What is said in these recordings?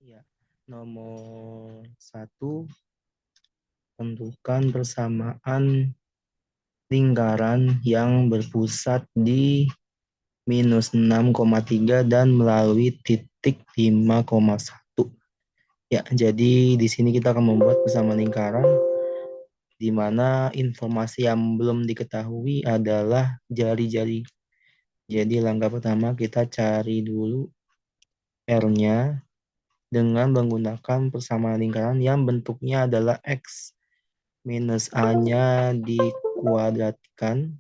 Ya, nomor 1, tentukan persamaan lingkaran yang berpusat di -6,3 dan melalui titik 5,1. Ya, jadi di sini kita akan membuat persamaan lingkaran di mana informasi yang belum diketahui adalah jari-jari. Jadi langkah pertama kita cari dulu R-nya dengan menggunakan persamaan lingkaran yang bentuknya adalah X minus A-nya dikuadratkan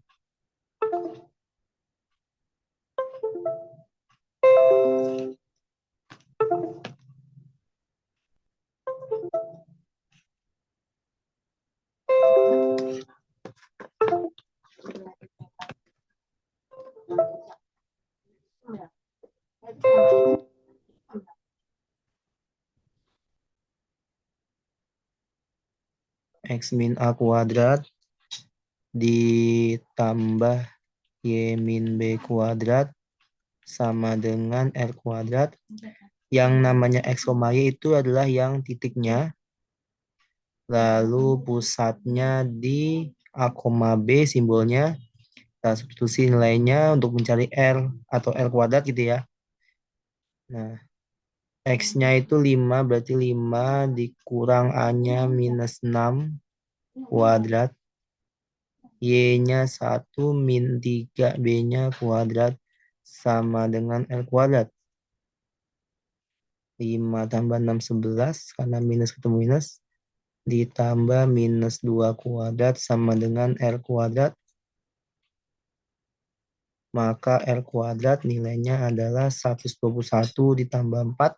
X min A kuadrat ditambah Y min B kuadrat sama dengan R kuadrat. Yang namanya X, Y itu adalah yang titiknya. Lalu pusatnya di A, B simbolnya. Kita substitusi nilainya untuk mencari R atau R kuadrat gitu ya. Nah, X-nya itu 5, berarti 5 dikurang A-nya minus 6 kuadrat. Y-nya 1 min 3 B-nya kuadrat sama dengan R kuadrat. 5 tambah 6, 11. Karena minus ketemu minus. Ditambah minus 2 kuadrat sama dengan R kuadrat. Maka R kuadrat nilainya adalah 121 ditambah 4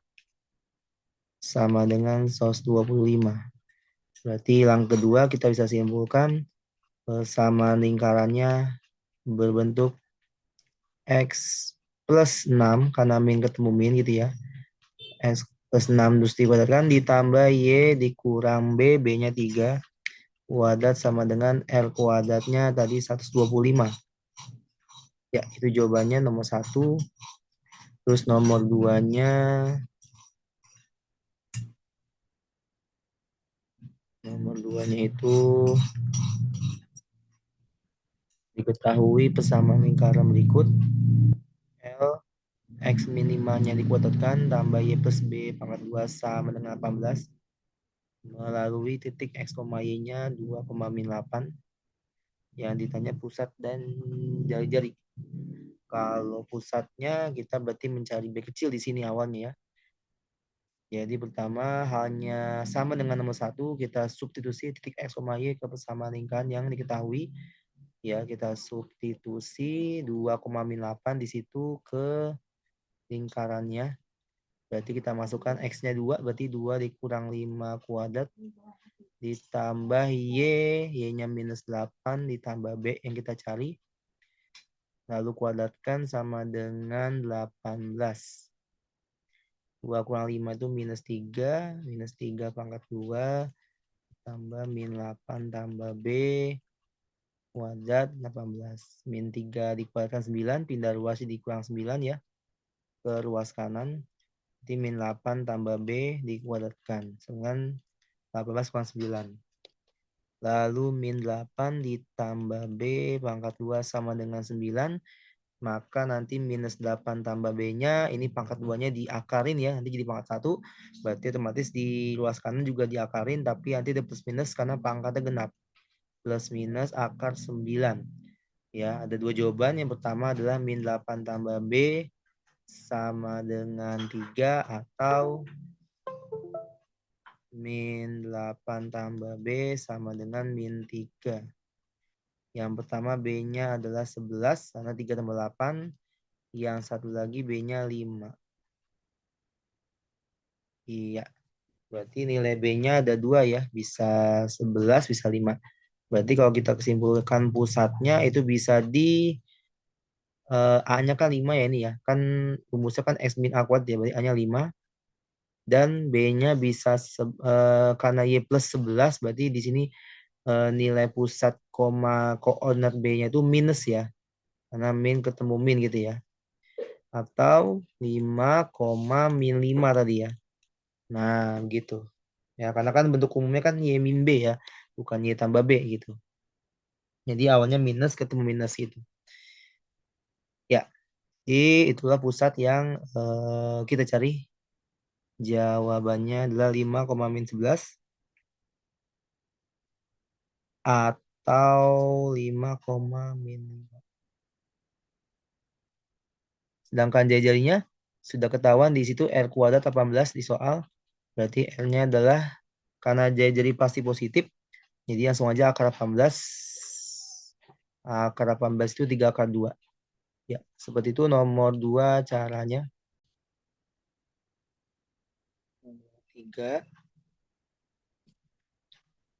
sama dengan 125. Berarti langkah kedua kita bisa simpulkan persamaan lingkarannya berbentuk X plus 6 karena min ketemu min gitu ya. X plus 6 terus dikuadratkan ditambah Y dikurang B, B-nya 3 kuadrat sama dengan R kuadratnya tadi 125. Ya, itu jawabannya nomor 1. Terus nomor 2-nya itu diketahui persamaan lingkaran berikut. L X minimanya dikuadratkan tambah Y plus B pangkat 2 sama dengan 18 melalui titik X, Y-nya 2,8 yang ditanya pusat dan jari-jari. Kalau pusatnya kita berarti mencari B kecil di sini awalnya ya. Jadi pertama halnya sama dengan nomor 1, kita substitusi titik X, Y ke persamaan lingkaran yang diketahui. Ya, kita substitusi 2,8 di situ ke lingkarannya. Berarti kita masukkan X-nya 2, berarti 2 dikurang 5 kuadrat. Ditambah Y-nya minus 8 ditambah B yang kita cari. Lalu kuadratkan sama dengan 18. 2 kurang 5 itu minus 3. Minus 3 pangkat 2. Tambah min 8 tambah B. Kuadrat 18. Min 3 dikuadratkan 9. Pindah ruas dikurang 9 ya. Ke ruas kanan. Jadi min 8 tambah B dikuadratkan. Dengan 18 kurang 9. Lalu min 8 ditambah B pangkat 2 sama dengan 9. Maka nanti minus 8 tambah B-nya, ini pangkat 2-nya diakarin ya, nanti jadi pangkat 1. Berarti otomatis di ruas kanan juga diakarin, tapi nanti ada plus minus karena pangkatnya genap. Plus minus akar 9. Ya, ada dua jawaban. Yang pertama adalah min 8 tambah B sama dengan 3 atau min 8 tambah B sama dengan min 3. Yang pertama B-nya adalah 11 karena 3 tambah 8. Yang satu lagi B-nya 5. Iya. Berarti nilai B-nya ada 2 ya. Bisa 11, bisa 5. Berarti kalau kita kesimpulkan pusatnya itu bisa di A-nya kan 5 ya ini ya. Kan rumusnya kan X min A kuadrat ya. Berarti A-nya 5. Dan B-nya bisa karena Y plus 11. Berarti di sini nilai pusat koordinat B-nya itu minus ya. Karena min ketemu min gitu ya. Atau 5, min 5 tadi ya. Nah, gitu. Ya, karena kan bentuk umumnya kan Y min B ya, bukan Y tambah B gitu. Jadi awalnya minus ketemu minus gitu. Ya, jadi itulah pusat yang kita cari. Jawabannya adalah 5,-11 atau 5,-5. Sedangkan jari-jarinya sudah ketahuan di situ R kuadrat 18 di soal. Berarti R-nya adalah karena jari-jari pasti positif. Jadi langsung aja akar 18. Akar 18 itu 3 akar 2. Ya, seperti itu nomor 2 caranya. Nomor 3,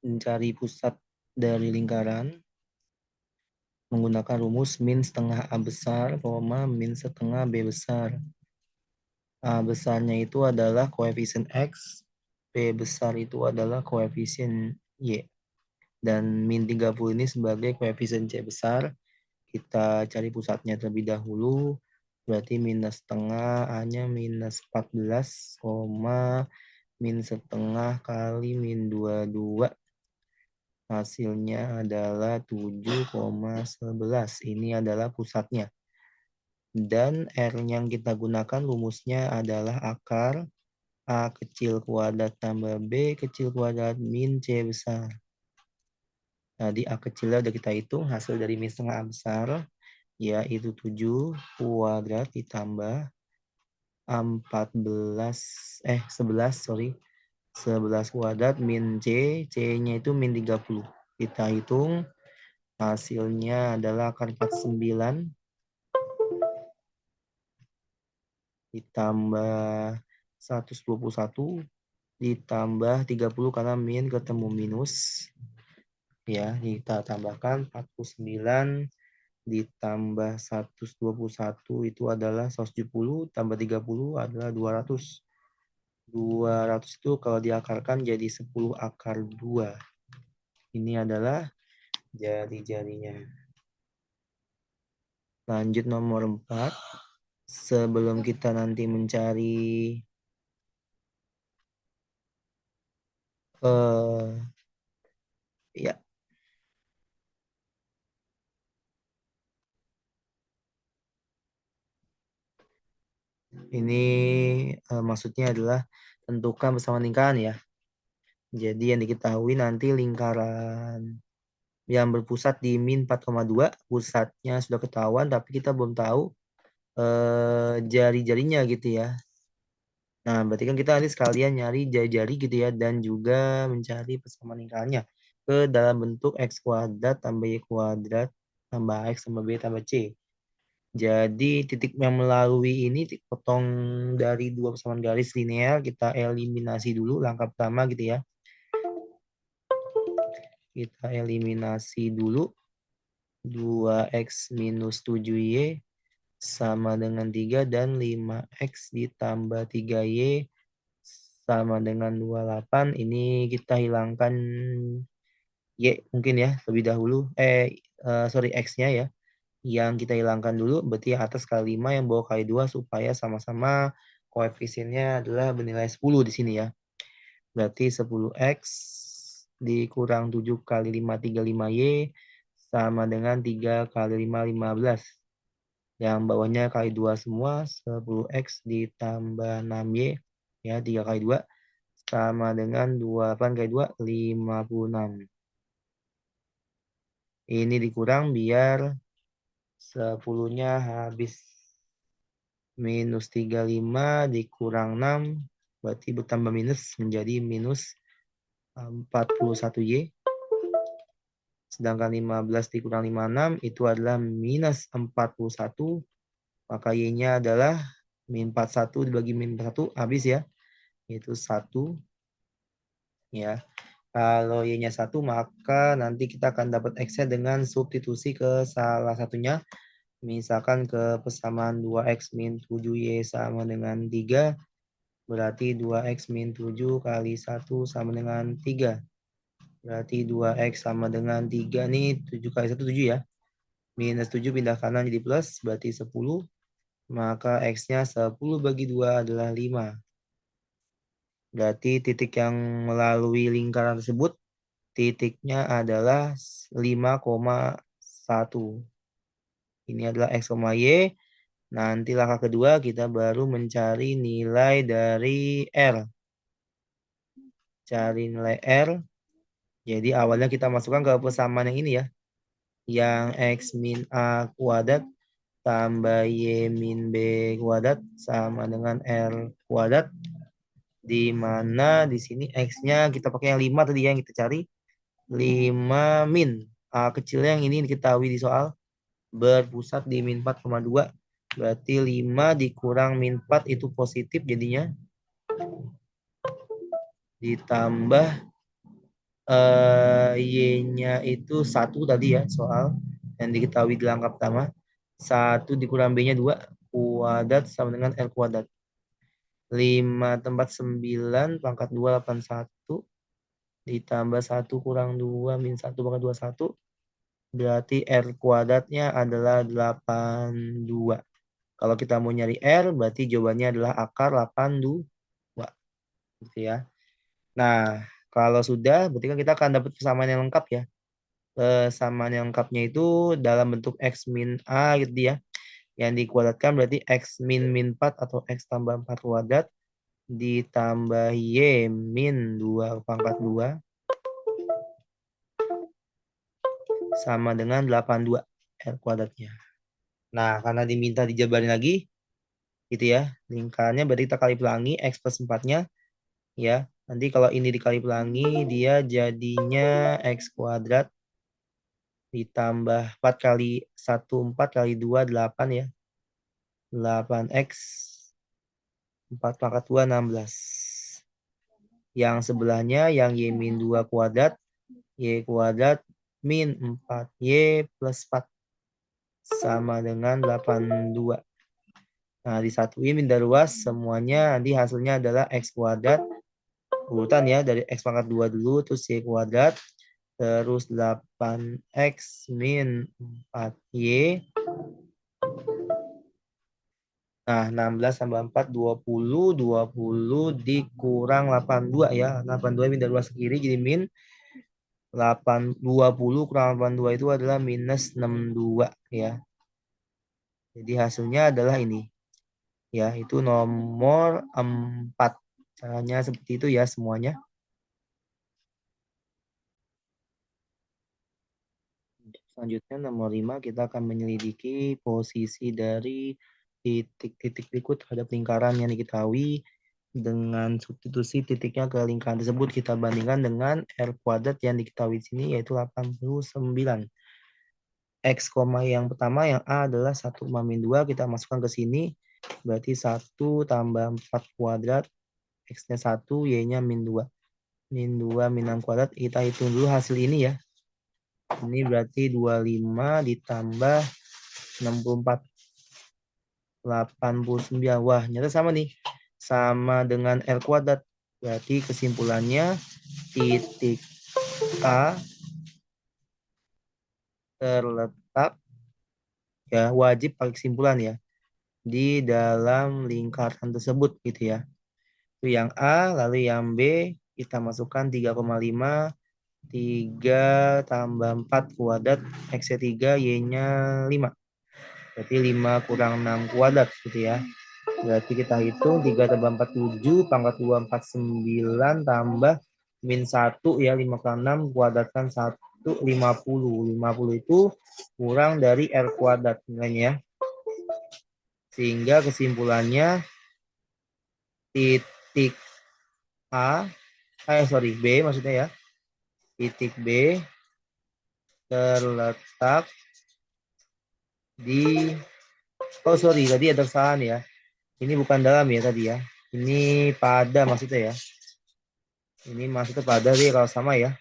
mencari pusat dari lingkaran menggunakan rumus min setengah A besar, min setengah B besar. A besarnya itu adalah koefisien X, B besar itu adalah koefisien Y. Dan min 30 ini sebagai koefisien C besar. Kita cari pusatnya terlebih dahulu. Berarti minus setengah, A-nya minus 14, min setengah kali min 22. Hasilnya adalah 7,11. Ini adalah pusatnya. Dan R yang kita gunakan rumusnya adalah akar A kecil kuadrat tambah B kecil kuadrat min C besar. Tadi A kecilnya udah kita hitung, hasil dari min setengah A besar, yaitu 7 kuadrat ditambah 11 sorry. 11 kuadrat min C, C-nya itu min 30. Kita hitung, hasilnya adalah akar 49 ditambah 121 ditambah 30 karena min ketemu minus. Ya, kita tambahkan 49 ditambah 121 itu adalah 170 tambah 30 adalah 200. 200 itu kalau diakarkan jadi 10 akar 2. Ini adalah jari-jarinya. Lanjut nomor 4. Sebelum kita nanti mencari ya, ini maksudnya adalah tentukan persamaan lingkaran ya. Jadi yang diketahui nanti lingkaran yang berpusat di min 4,2 pusatnya sudah ketahuan tapi kita belum tahu jari-jarinya gitu ya. Nah, berarti kan kita nanti sekalian nyari jari-jari gitu ya dan juga mencari persamaan lingkarannya ke dalam bentuk x kuadrat tambah y kuadrat tambah x tambah b tambah c. Jadi titik yang melalui ini potong dari dua persamaan garis linear kita eliminasi dulu langkah pertama gitu ya. Kita eliminasi dulu 2x minus 7y sama dengan 3 dan 5x ditambah 3y sama dengan 28. Ini kita hilangkan y mungkin ya lebih dahulu. Sorry x-nya ya. Yang kita hilangkan dulu berarti atas kali 5 yang bawah kali 2 supaya sama-sama koefisiennya adalah bernilai 10 di sini ya. Berarti 10x dikurang 7 kali 5 35y sama dengan 3 kali 5 15. Yang bawahnya kali 2 semua, 10x ditambah 6y, ya 3 kali 2, sama dengan 28 kali 2, 56. Ini dikurang biar 10-nya habis. Minus 35 dikurang 6, berarti bertambah minus menjadi minus 41y. Sedangkan 15 dikurang 56 itu adalah minus 41. Maka y-nya adalah min 41 dibagi min 41 habis ya. Itu 1 ya. Kalau y-nya 1 maka nanti kita akan dapat x-nya dengan substitusi ke salah satunya. Misalkan ke persamaan 2x min 7y sama dengan 3. Berarti 2x min 7 kali 1 sama dengan 3. Berarti 2x sama dengan 3 nih 7 kali 1 7 ya. Minus 7 pindah kanan jadi plus berarti 10. Maka x-nya 10 bagi 2 adalah 5. Berarti titik yang melalui lingkaran tersebut, titiknya adalah 5,1. Ini adalah X, Y. Nanti langkah kedua kita baru mencari nilai dari R. Cari nilai R. Jadi awalnya kita masukkan ke persamaan yang ini ya. Yang X min A kuadrat tambah Y min B kuadrat sama dengan R kuadrat. Di mana di sini X-nya kita pakai yang 5 tadi yang kita cari. 5 min. A kecilnya yang ini diketahui di soal. Berpusat di min 4,2. Berarti 5 dikurang min 4 itu positif jadinya. Ditambah Y-nya itu 1 tadi ya soal. Yang diketahui di langkah pertama. 1 dikurang B-nya 2. Kuadrat sama dengan R kuadrat. 5 tempat 9 pangkat 2 81. Ditambah 1 kurang 2 min 1 pangkat 21. Berarti R kuadratnya adalah 82. Kalau kita mau nyari R, berarti jawabannya adalah akar 82. Gitu ya. Nah, kalau sudah, berarti kan kita akan dapat persamaan yang lengkap ya. Persamaan yang lengkapnya itu dalam bentuk X min A gitu ya. Yang dikuadratkan berarti X min min 4 atau X tambah 4 kuadrat. Ditambah Y min 2 pangkat 2. Sama dengan 82 R kuadratnya. Nah, karena diminta dijabarin lagi, gitu ya. Lingkarannya berarti kita kali pelangi X plus 4-nya. Ya, nanti kalau ini dikali pelangi, dia jadinya X kuadrat. Ditambah 4 kali 1, 4 kali 2, 8 ya. 8X. 4 pangkat 2, 16. Yang sebelahnya, yang Y min 2 kuadrat. Y kuadrat min 4Y plus 4. Sama dengan 82. Nah, disatuin minta luas semuanya nanti hasilnya adalah X kuadrat. Urutan ya dari X pangkat 2 dulu, terus Y kuadrat, terus 8X min 4Y. Nah, 16 tambah 4, 20. 20 dikurang 82 ya. 82 minta luas kiri jadi min 20 kurang 82 itu adalah minus 62 ya. Jadi hasilnya adalah ini. Ya, itu nomor 4. Caranya seperti itu ya semuanya. Selanjutnya nomor 5 kita akan menyelidiki posisi dari titik-titik berikut terhadap lingkaran yang diketahui dengan substitusi titiknya ke lingkaran tersebut kita bandingkan dengan R kuadrat yang diketahui di sini yaitu 89. X, yang pertama yang A adalah 1, min 2 kita masukkan ke sini berarti 1 tambah 4 kuadrat X-nya 1, Y-nya min 2. Min 2 min 6 kuadrat kita hitung dulu hasil ini ya. Ini berarti 25 ditambah 64. 89. Wah, nyata sama nih. Sama dengan R kuadrat. Berarti kesimpulannya titik A terletak ya wajib pakai kesimpulan ya di dalam lingkaran tersebut gitu ya. Itu yang A, lalu yang B kita masukkan 3,5 3 tambah 4 kuadrat X-nya 3, Y-nya 5. Berarti 5 kurang 6 kuadrat gitu ya. Berarti kita hitung 3 tambah 4, 7, pangkat 2, 4, 9, tambah min 1 ya, 5 kurang 6, kuadratkan 1, 50. 50 itu kurang dari R kuadrat nilainya. Sehingga kesimpulannya titik A, B maksudnya ya. Titik B terletak di, tadi ada kesalahan ya. Ini bukan dalam ya tadi ya. Ini pada maksudnya ya. Ini maksudnya pada sih kalau sama ya.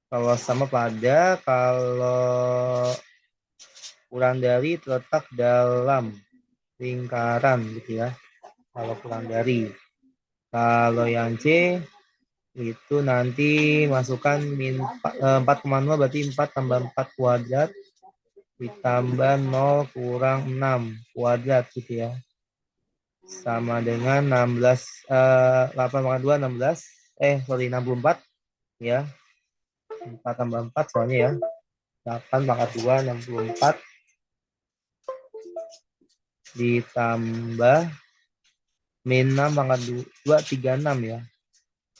Kalau sama pada, kalau kurang dari terletak dalam lingkaran gitu ya. Kalau kurang dari. Kalau yang C itu nanti masukkan min 4,0 berarti 4 tambah 4 kuadrat ditambah 0 kurang 6 kuadrat gitu ya. sama dengan 16, 8 pangkat 2, 16. 64 ya. 4 tambah 4 soalnya ya. 8 pangkat 2, 64 ditambah min 6 pangkat 2, 36 ya.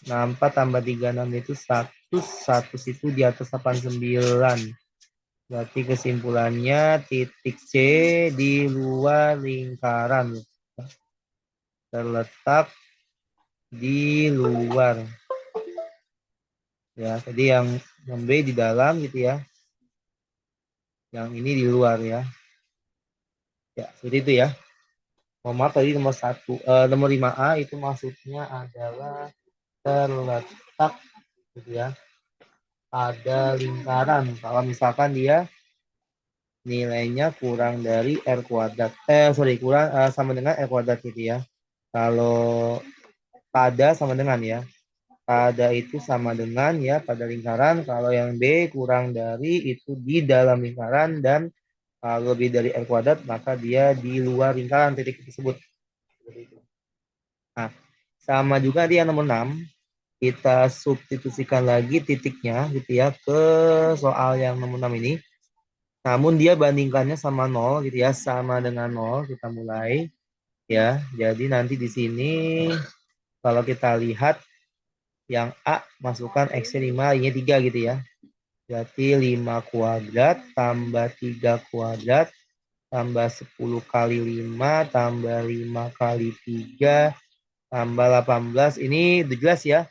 64 tambah 36 itu 100. 100 itu di atas 89. Berarti kesimpulannya titik C di luar lingkaran. Terletak di luar. Ya, tadi yang B di dalam gitu ya. Yang ini di luar ya. Ya, seperti itu ya. Mohon maaf tadi nomor 5A itu maksudnya adalah terletak gitu ya. Ada lingkaran. Kalau misalkan dia nilainya kurang dari R kuadrat. Kurang sama dengan R kuadrat gitu ya. Kalau pada sama dengan ya. Pada itu sama dengan ya pada lingkaran. Kalau yang B kurang dari itu di dalam lingkaran dan kalau lebih dari R kuadrat maka dia di luar lingkaran titik tersebut. Nah, sama juga dia nomor 6. Kita substitusikan lagi titiknya gitu ya ke soal yang nomor 6 ini. Namun dia bandingkannya sama 0 gitu ya, sama dengan 0. Kita mulai ya. Jadi nanti di sini kalau kita lihat yang A masukkan X-nya 5, Y-nya 3 gitu ya. Berarti 5 kuadrat tambah 3 kuadrat tambah 10 kali 5 tambah 5 kali 3 tambah 18. Ini udah jelas ya.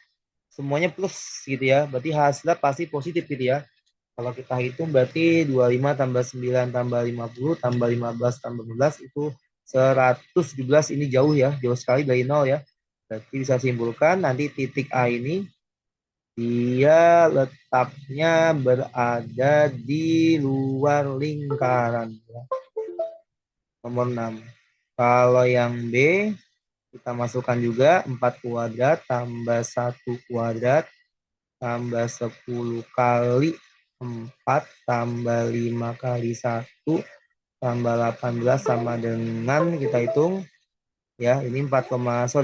Semuanya plus gitu ya. Berarti hasilnya pasti positif gitu ya. Kalau kita hitung berarti 25 tambah 9 tambah 50 tambah 15 tambah 15 itu 117. Ini jauh ya. Jauh sekali dari 0 ya. Berarti bisa simpulkan nanti titik A ini dia letaknya berada di luar lingkaran. Ya. Nomor 6. Kalau yang B, kita masukkan juga 4 kuadrat tambah 1 kuadrat tambah 10 kali 4 tambah 5 kali 1 tambah 18 sama dengan kita hitung ya ini 4,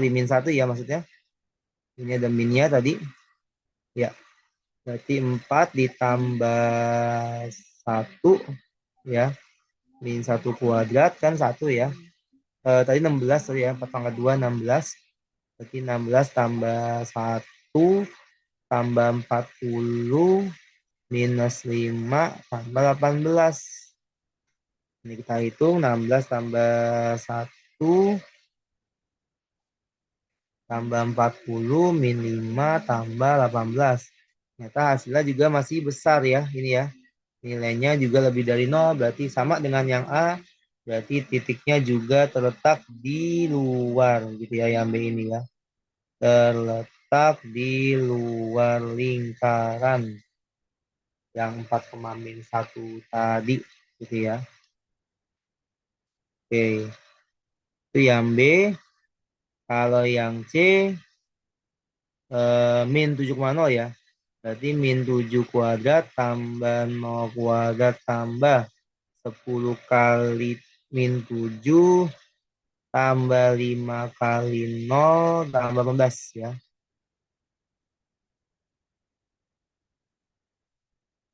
min 1 ya maksudnya. Ini ada minnya tadi. Ya, berarti 4 ditambah 1 ya. Min 1 kuadrat kan 1 ya. Tadi 16 sorry ya, 4 pangkat 2 16. Berarti 16 tambah 1 tambah 40 minus 5 tambah 18. Ini kita hitung 16 tambah 1 tambah 40 min 5 tambah 18. Ternyata hasilnya juga masih besar ya ini ya. Nilainya juga lebih dari 0 berarti sama dengan yang A. Berarti titiknya juga terletak di luar gitu ya yang B ini ya. Terletak di luar lingkaran yang 4,-1 tadi gitu ya. Oke. Itu yang B. Kalau yang C min 7,0 ya. Berarti min 7 kuadrat tambah 0 kuadrat tambah 10 kali min 7 tambah 5 kali 0 tambah 18 ya.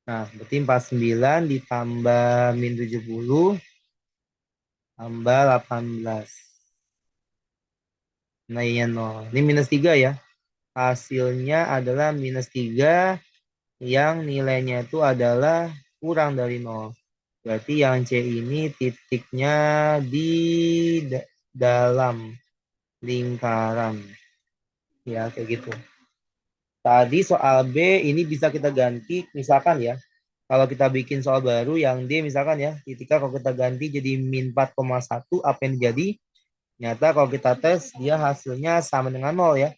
Nah, berarti 49 ditambah min 70 tambah 18. Nah, ini 0. Ini minus 3 ya. Hasilnya adalah minus 3 yang nilainya itu adalah kurang dari 0. Berarti yang C ini titiknya di dalam lingkaran. Ya, kayak gitu. Tadi soal B ini bisa kita ganti, misalkan ya. Kalau kita bikin soal baru yang D misalkan ya, ketika kalau kita ganti jadi min 4,1, apa yang jadi? Ternyata kalau kita tes, dia hasilnya sama dengan 0 ya.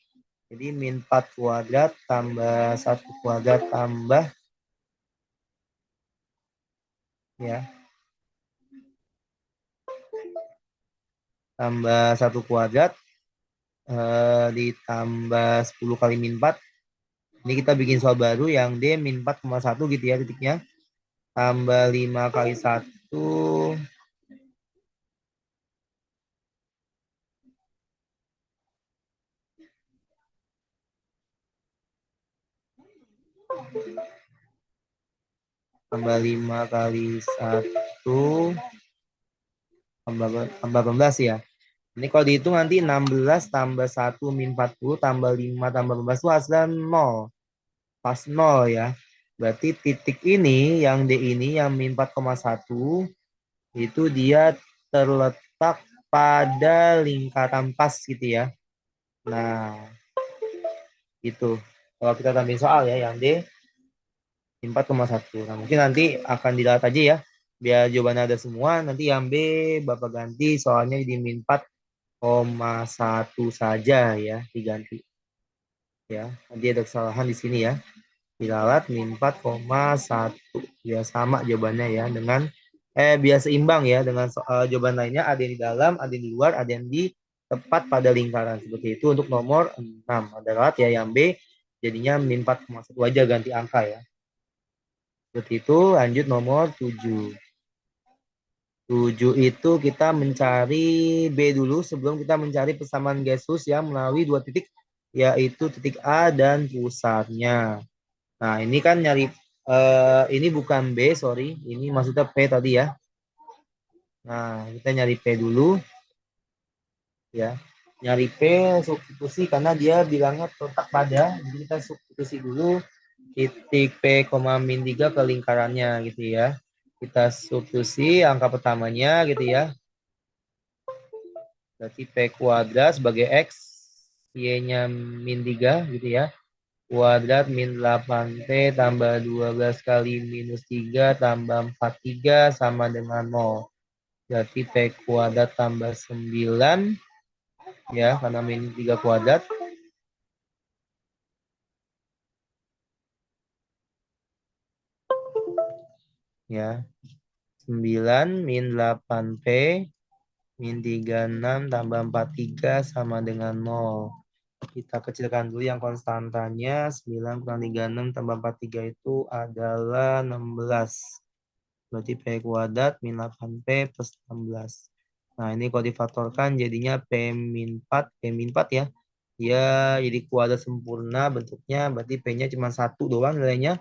Jadi min 4 kuadrat tambah 1 kuadrat tambah ya tambah 1 kuadrat ditambah 10 kali min 4. Ini kita bikin soal baru yang D min 4,1 gitu ya titiknya. Tambah 5 kali 1 Tambah 5 kali 1 tambah 18 ya. Ini kalau dihitung nanti 16 tambah 1 min 40 tambah 5 tambah 18 itu hasilnya 0. Pas 0 ya. Berarti titik ini, yang D ini, yang min 4,1, itu dia terletak pada lingkaran pas gitu ya. Nah, itu. Kalau kita tambahin soal ya, yang D 4,1. Nah, mungkin nanti akan dilihat aja ya. Biar jawabannya ada semua. Nanti yang B Bapak ganti soalnya di min 4,1 saja ya. Diganti. Ya, nanti ada kesalahan di sini ya. Dilalat min 4,1. Ya, sama jawabannya ya. Dengan biar seimbang ya. Dengan jawaban lainnya ada yang di dalam, ada yang di luar, ada yang di tepat pada lingkaran. Seperti itu untuk nomor 6. Ada lalat ya yang B. Jadinya min 4,1 aja ganti angka ya. Seperti itu, lanjut nomor 7. 7 itu kita mencari B dulu sebelum kita mencari persamaan gaseous yang melalui dua titik, yaitu titik A dan pusatnya. Nah, ini kan nyari, ini bukan B, sorry. Ini maksudnya P tadi ya. Nah, kita nyari P dulu, ya. Nyari P, substitusi, karena dia bilangnya terletak pada, jadi kita substitusi dulu titik P, min 3 ke lingkarannya gitu ya. Kita substitusi angka pertamanya gitu ya. Berarti P kuadrat sebagai X, Y-nya min 3 gitu ya. Kuadrat min 8P tambah 12 kali minus 3 tambah 43 sama dengan 0. Berarti P kuadrat tambah 9 ya, karena min 3 kuadrat. Ya, 9 min 8P min 36 tambah 43 sama dengan 0. Kita kecilkan dulu yang konstantanya. 9 kurang 36 tambah 43 itu adalah 16. Berarti P kuadrat min 8P plus 16. Nah, ini kalau difaktorkan jadinya P min 4. P min 4 ya. Ya, jadi kuadrat sempurna bentuknya. Berarti P-nya cuma 1 doang nilainya.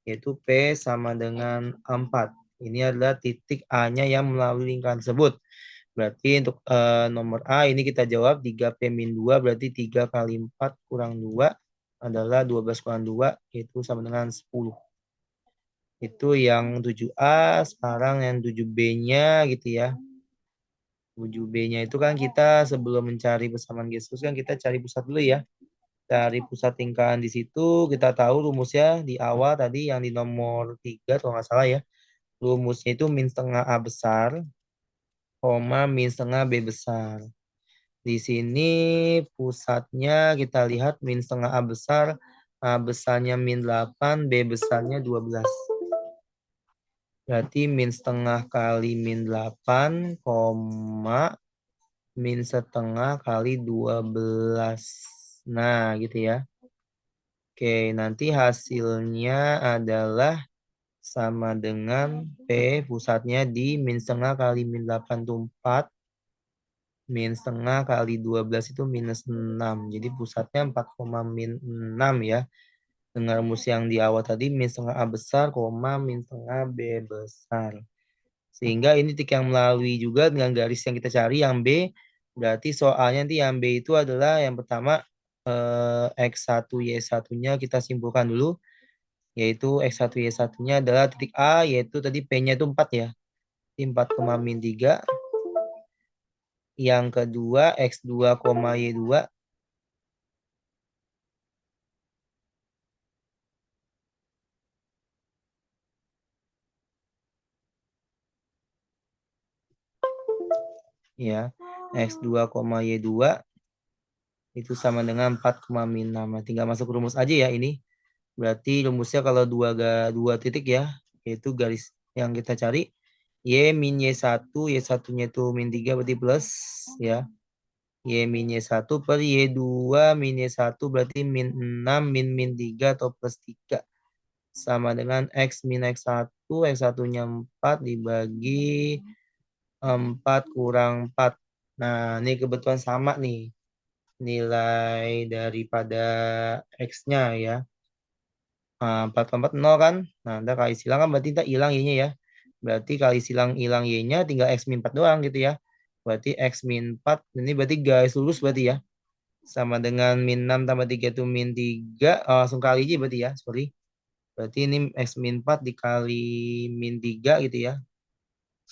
Yaitu P sama dengan 4. Ini adalah titik A-nya yang melalui lingkaran tersebut. Berarti untuk nomor A ini kita jawab 3P-2 berarti 3 kali 4 kurang 2 adalah 12 kurang 2 itu sama dengan 10. Itu yang 7A, sekarang yang 7B-nya gitu ya. 7B-nya itu kan kita sebelum mencari persamaan gaseous kan kita cari pusat dulu ya. Cari pusat lingkaran di situ, kita tahu rumusnya di awal tadi yang di nomor 3 kalau nggak salah ya. Rumusnya itu min setengah A besar, min setengah B besar. Di sini pusatnya kita lihat min setengah A besar, A besarnya min 8, B besarnya 12. Berarti min setengah kali min 8, min setengah kali 12. Nah, gitu ya. Oke, nanti hasilnya adalah sama dengan P pusatnya di min setengah kali min 8 itu 4. Min setengah kali 12 itu minus 6. Jadi pusatnya 4, min 6 ya. Dengan rumus yang di awal tadi min setengah A besar, min setengah B besar. Sehingga ini titik yang melalui juga dengan garis yang kita cari yang B. Berarti soalnya nanti yang B itu adalah yang pertama X1 Y1-nya kita simpulkan dulu. Yaitu X1 Y1-nya adalah titik A, yaitu tadi P-nya itu 4 ya. 4, min 3. Yang kedua X2, Y2 ya. X2, Y2 itu sama dengan 4, min 6. Nah, tinggal masuk rumus aja ya ini. Berarti rumusnya kalau dua titik ya, yaitu garis yang kita cari Y min Y1, Y1-nya itu min 3 berarti plus ya. Y min Y1 per Y2 min Y1 berarti min 6 min 3 atau plus 3. Sama dengan X min X1, X1-nya 4 dibagi 4 kurang 4. Nah, ini kebetulan sama nih nilai daripada X-nya ya. Nah, 4 0 kan. Nah, ntar kali silang kan berarti ntar hilang y-nya ya. Berarti kali silang hilang y-nya tinggal x min 4 doang gitu ya. Berarti x min 4 ini berarti garis lurus berarti ya. Sama dengan min 6 tambah 3 itu min 3. Langsung kali aja berarti ya. Sorry. Berarti ini x min 4 dikali min 3 gitu ya.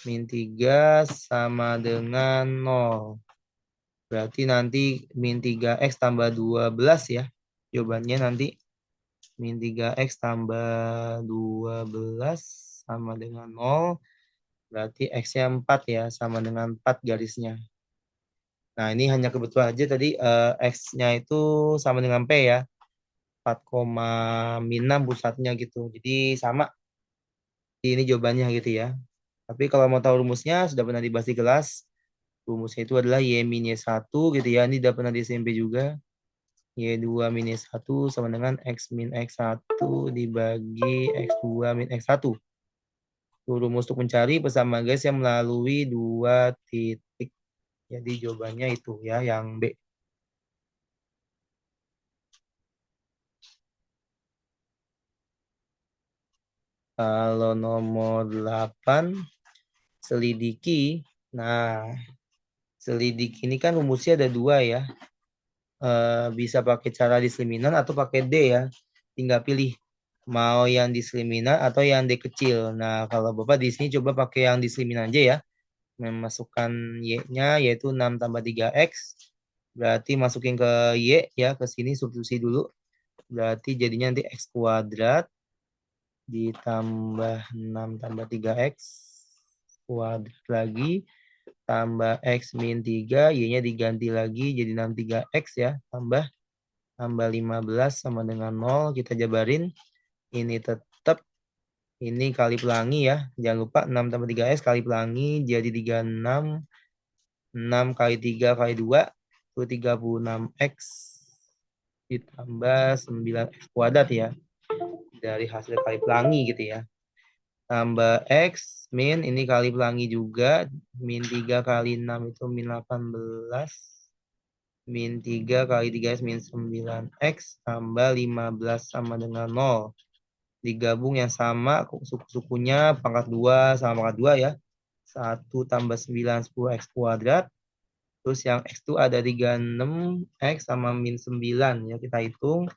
Min 3 sama dengan 0. Berarti nanti min 3x tambah 12 ya. Jawabannya nanti min 3x tambah 12 sama dengan 0. Berarti x-nya 4 ya. Sama dengan 4 garisnya. Nah ini hanya kebetulan aja tadi x-nya itu sama dengan P ya. 4,6 pusatnya gitu. Jadi sama. Ini jawabannya gitu ya. Tapi kalau mau tahu rumusnya sudah pernah dibahas di kelas. Rumusnya itu adalah Y min Y1 gitu ya. Ini udah pernah di SMP juga. Y2 min Y1 sama dengan X min X1 dibagi X2 min X1. Itu rumus untuk mencari persamaan garis yang melalui dua titik. Jadi jawabannya itu ya, yang B. Kalau nomor 8, selidiki. Nah, selidiki ini kan rumusnya ada dua ya. Bisa pakai cara diseliminan atau pakai D ya. Tinggal pilih mau yang diseliminan atau yang D kecil. Nah, kalau Bapak di sini coba pakai yang diseliminan aja ya. Memasukkan Y-nya yaitu 6 tambah 3X. Berarti masukin ke Y ya, ke sini substitusi dulu. Berarti jadinya nanti X kuadrat ditambah 6 tambah 3X kuadrat lagi tambah X min 3, Y-nya diganti lagi jadi 63X ya, tambah 15 sama dengan 0. Kita jabarin. Ini tetap ini kali pelangi ya. Jangan lupa 6 tambah 3X kali pelangi jadi 36. 6 kali 3 kali 2 itu 36X ditambah 9X kuadrat ya. Dari hasil kali pelangi gitu ya. Tambah X min ini kali pelangi juga. Min 3 kali 6 itu min 18. Min 3 kali 3X min 9X tambah 15 sama dengan 0. Digabung yang sama suku-sukunya pangkat 2 sama pangkat 2 ya. 1 tambah 9 10X kuadrat. Terus yang X itu ada 36 X sama min 9 ya, kita hitung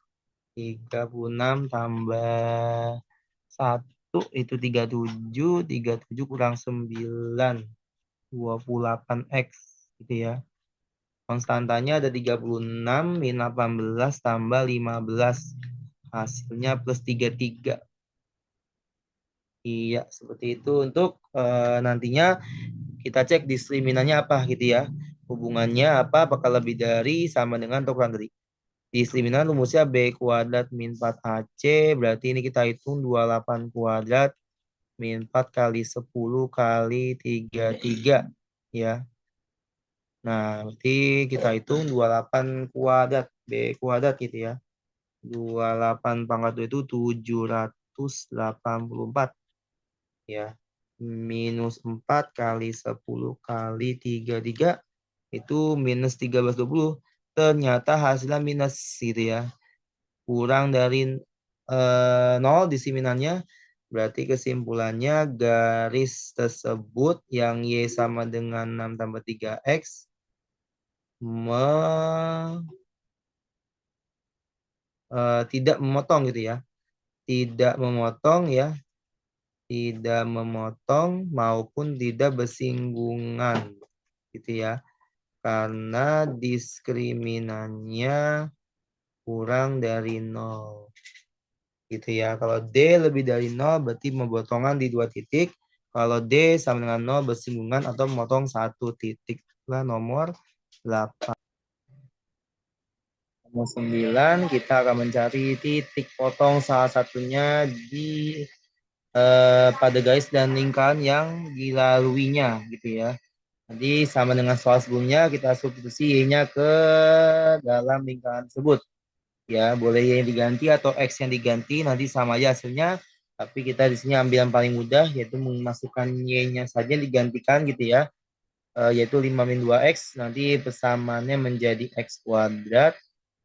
36 tambah 1 itu 37 kurang 9 28 X gitu ya. Konstantanya ada 36 min 18 tambah 15. Hasilnya plus 33. Iya, seperti itu. Untuk nantinya kita cek diskriminannya apa gitu ya. Hubungannya apa, apakah lebih dari, sama dengan, atau kurang dari. Diskriminan rumusnya B kuadrat min 4AC. Berarti ini kita hitung 28 kuadrat min 4 kali 10 kali 33. Ya. Nah, berarti kita hitung 28 kuadrat. B kuadrat gitu ya. 28 pangkat 2 itu 784. Ya. Minus 4 kali 10 kali 33 itu minus 1320. Ternyata hasilnya minus gitu ya. Kurang dari 0 disiminannya. Berarti kesimpulannya garis tersebut yang Y sama dengan 6 tambah 3X tidak memotong gitu ya. Tidak memotong ya. Tidak memotong maupun tidak bersinggungan gitu ya. Karena diskriminannya kurang dari 0. Gitu ya. Kalau D lebih dari 0 berarti memotongkan di 2 titik. Kalau D sama dengan 0 bersinggungan atau memotong 1 titik. Lah nomor 8. Nomor 9 kita akan mencari titik potong salah satunya di pada garis dan lingkaran yang dilaluinya gitu ya. Jadi sama dengan soal sebelumnya kita substitusi Y-nya ke dalam lingkaran tersebut. Ya, boleh Y yang diganti atau X yang diganti, nanti sama aja hasilnya. Tapi kita di sini ambil yang paling mudah, yaitu memasukkan Y-nya saja digantikan gitu ya. Yaitu 5 min 2X, nanti persamaannya menjadi X kuadrat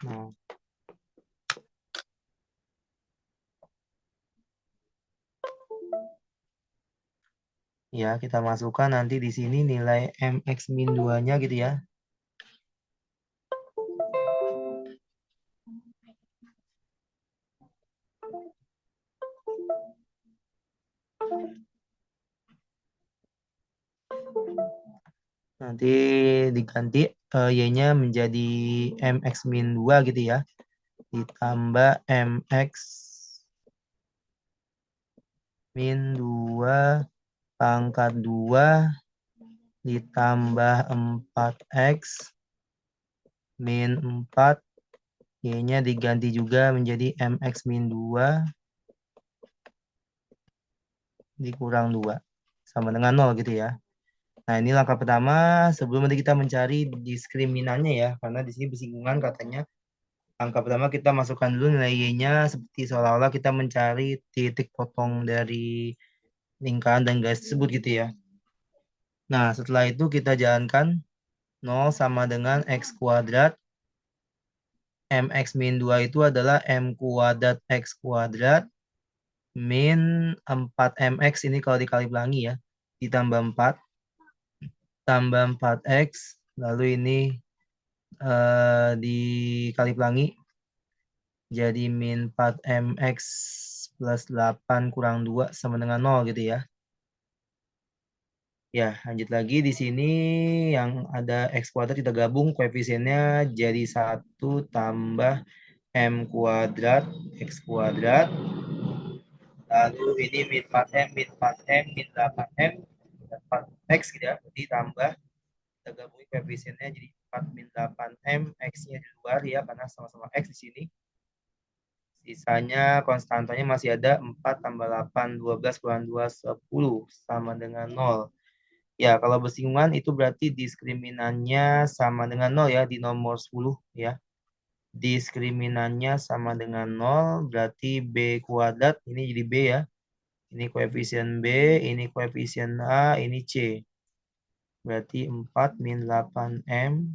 Nah, ya, kita masukkan nanti di sini nilai mx min 2-nya gitu ya. Nanti diganti y-nya menjadi mx min 2 gitu ya. Ditambah mx min 2 pangkat 2 ditambah 4x min 4. Y-nya diganti juga menjadi mx min 2 dikurang 2 sama dengan 0 gitu ya. Nah, ini langkah pertama sebelum nanti kita mencari diskriminannya ya. Karena di sini bersinggungan katanya. Langkah pertama kita masukkan dulu nilai y-nya seperti seolah-olah kita mencari titik potong dari lingkaran dan garis tersebut gitu ya. Nah, setelah itu kita jalankan 0 sama dengan x kuadrat. Mx min 2 itu adalah m kuadrat x kuadrat min 4mx ini kalau dikali pelangi ya. Ditambah 4 tambah 4x lalu ini dikali pelangi jadi min 4mx plus 8 kurang 2 sama dengan 0 gitu ya. Ya, lanjut lagi di sini yang ada x kuadrat kita gabung koefisiennya jadi 1 tambah m kuadrat x kuadrat. Lalu ini min 4m, min 4m, min 8m, 4x gitu ya. Ditambah kita gabungin koefisiennya jadi 4 min 8m, x-nya di luar ya karena sama-sama x di sini. Sisanya konstantanya masih ada 4 tambah 8, 12 kurang 2, 10 sama dengan 0. Ya, kalau bersinggungan itu berarti diskriminannya sama dengan 0 ya di nomor 10 ya. Diskriminannya sama dengan 0 berarti B kuadrat ini jadi B ya. Ini koefisien B, ini koefisien A, ini C. Berarti 4 min 8M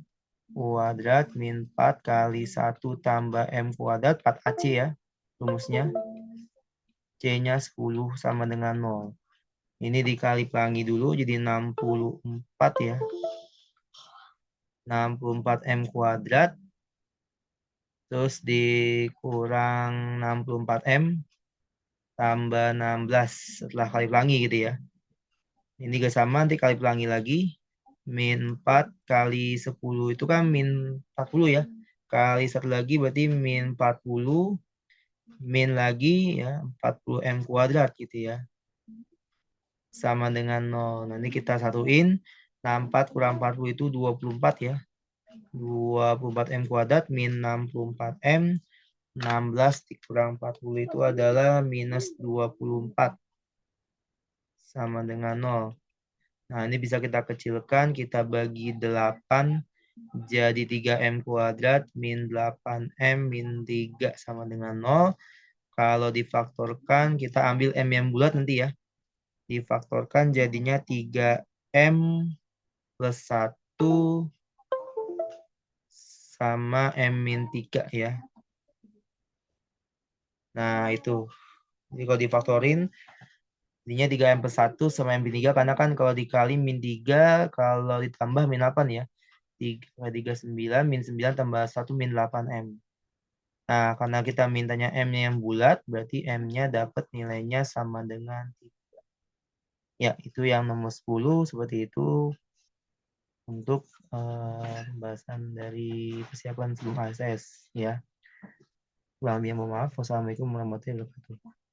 kuadrat min 4 kali 1 tambah M kuadrat 4AC ya rumusnya. C-nya 10 sama dengan 0. Ini dikali pelangi dulu jadi 64 ya. 64M kuadrat. Terus dikurang 64M tambah 16 setelah kali pelangi gitu ya. Ini juga sama nanti kali pelangi lagi. Min 4 kali 10 itu kan min 40 ya. Kali satu lagi berarti min 40 min lagi ya 40M kuadrat gitu ya. Sama dengan 0. Nanti kita satuin. 64 kurang 40 itu 24 ya. 24M kuadrat min 64M. 16 dikurang 40 itu adalah minus 24. Sama dengan 0. Nah, ini bisa kita kecilkan. Kita bagi 8 jadi 3M kuadrat min 8M min 3 sama dengan 0. Kalau difaktorkan, kita ambil M yang bulat nanti ya. Difaktorkan jadinya 3M plus 1 sama M min 3 ya. Nah, itu. Jadi kalau difaktorin, jadinya 3M plus 1 sama M min 3. Karena kan kalau dikali min 3, kalau ditambah min 8 ya. 3, 9, min 9 tambah 1 min 8M. Nah, karena kita mintanya M-nya yang bulat, berarti M-nya dapat nilainya sama dengan 3. Ya, itu yang nomor 10, seperti itu untuk pembahasan dari persiapan sebelum ASS. Ya, kurang lebih mohon maaf. Wassalamualaikum warahmatullahi wabarakatuh.